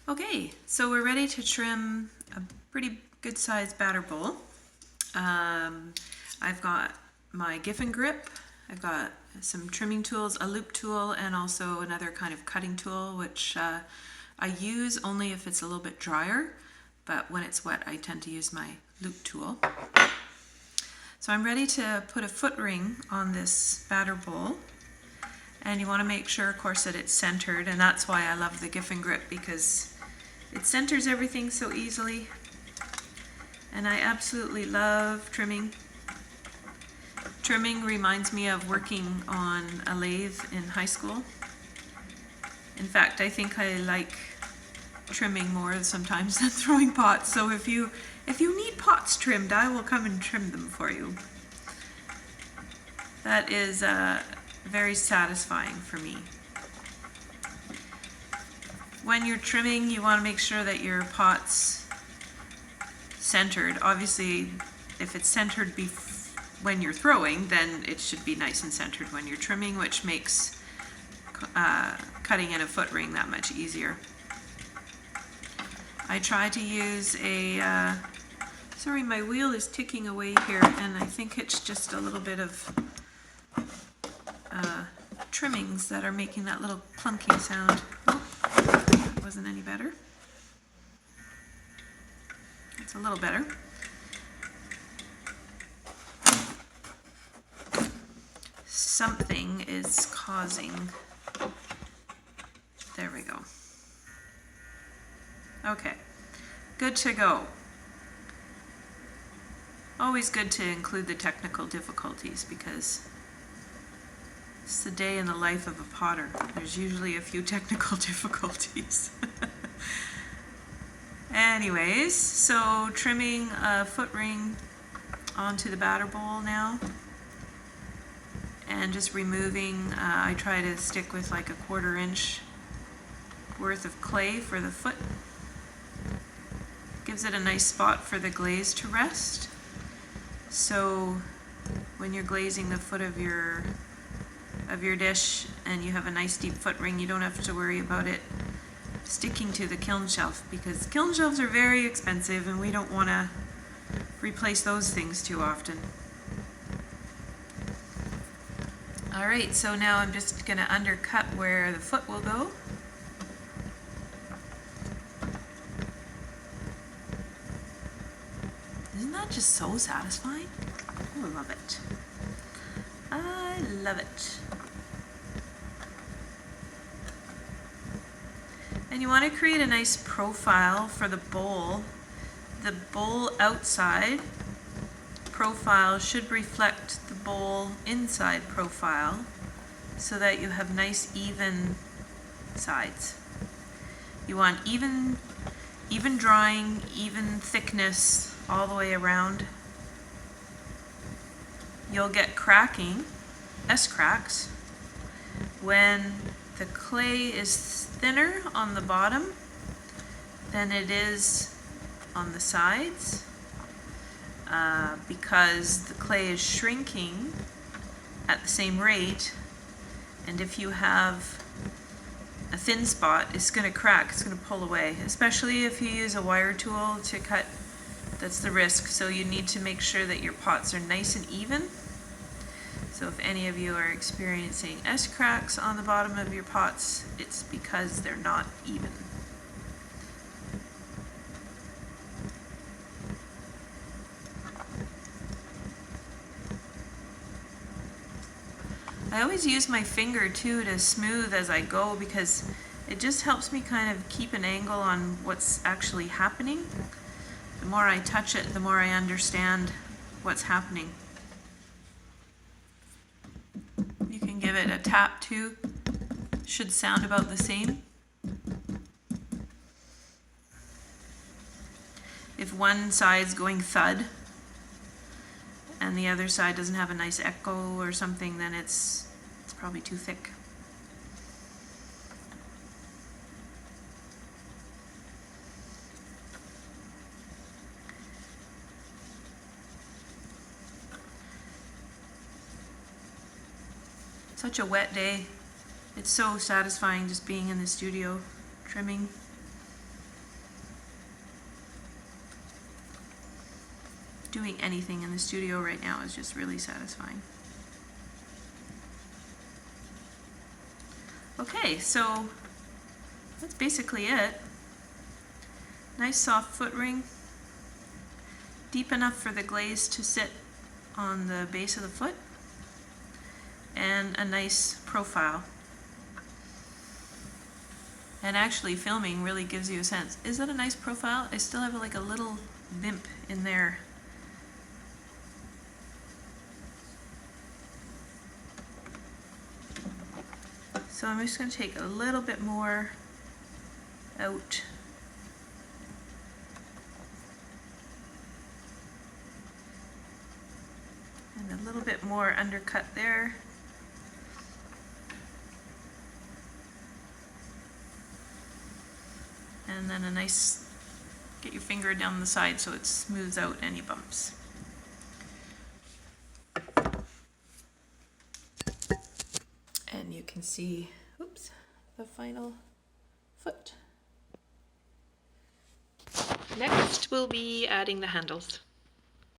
Okay, so we're ready to trim a pretty good sized batter bowl. I've got my Giffen grip, I've got some trimming tools, a loop tool, and also another kind of cutting tool, which I use only if it's a little bit drier, but when it's wet I tend to use my loop tool. So I'm ready to put a foot ring on this batter bowl. And you want to make sure, of course, that it's centered, and that's why I love the Giffen grip, because it centers everything so easily. And I absolutely love trimming. Trimming reminds me of working on a lathe in high school. In fact, I think I like trimming more sometimes than throwing pots. So if you need pots trimmed, I will come and trim them for you. That is very satisfying for me. When you're trimming, you want to make sure that your pot's centered. Obviously, if it's centered when you're throwing, then it should be nice and centered when you're trimming, which makes cutting in a foot ring that much easier. I try to use a, sorry, my wheel is ticking away here, and I think it's just a little bit of trimmings that are making that little clunking sound. Oh, that wasn't any better. It's a little better. Something is causing, there we go. Okay, good to go. Always good to include the technical difficulties, because it's the day in the life of a potter. There's usually a few technical difficulties. Anyways, so trimming a foot ring onto the batter bowl now, and just removing, I try to stick with like a 1/4 inch worth of clay for the foot. Gives it a nice spot for the glaze to rest. So when you're glazing the foot of your dish and you have a nice deep foot ring, you don't have to worry about it sticking to the kiln shelf, because kiln shelves are very expensive and we don't want to replace those things too often. Alright, so now I'm just going to undercut where the foot will go. Isn't that just so satisfying? Oh, I love it. I love it. And you want to create a nice profile for the bowl. The bowl outside profile should reflect the bowl inside profile, so that you have nice even sides. You want even drying, even thickness all the way around. You'll get cracking, S-cracks, when the clay is thinner on the bottom than it is on the sides, because the clay is shrinking at the same rate, and if you have a thin spot, it's going to crack, it's going to pull away, especially if you use a wire tool to cut. That's the risk. So you need to make sure that your pots are nice and even. So if any of you are experiencing S-cracks on the bottom of your pots, it's because they're not even. I always use my finger too to smooth as I go, because it just helps me kind of keep an angle on what's actually happening. The more I touch it, the more I understand what's happening. You can give it a tap too. Should sound about the same. If one side's going thud and the other side doesn't have a nice echo or something, then it's probably too thick. Such a wet day. It's so satisfying just being in the studio trimming. doing anything in the studio right now is just really satisfying. Okay, so that's basically it. Nice soft foot ring, deep enough for the glaze to sit on the base of the foot, and a nice profile. And actually filming really gives you a sense. Is that a nice profile? I still have like a little bimp in there. So I'm just going to take a little bit more out. And a little bit more undercut there. And then a nice, get your finger down the side so it smooths out any bumps. And you can see, oops, the final foot. Next we'll be adding the handles.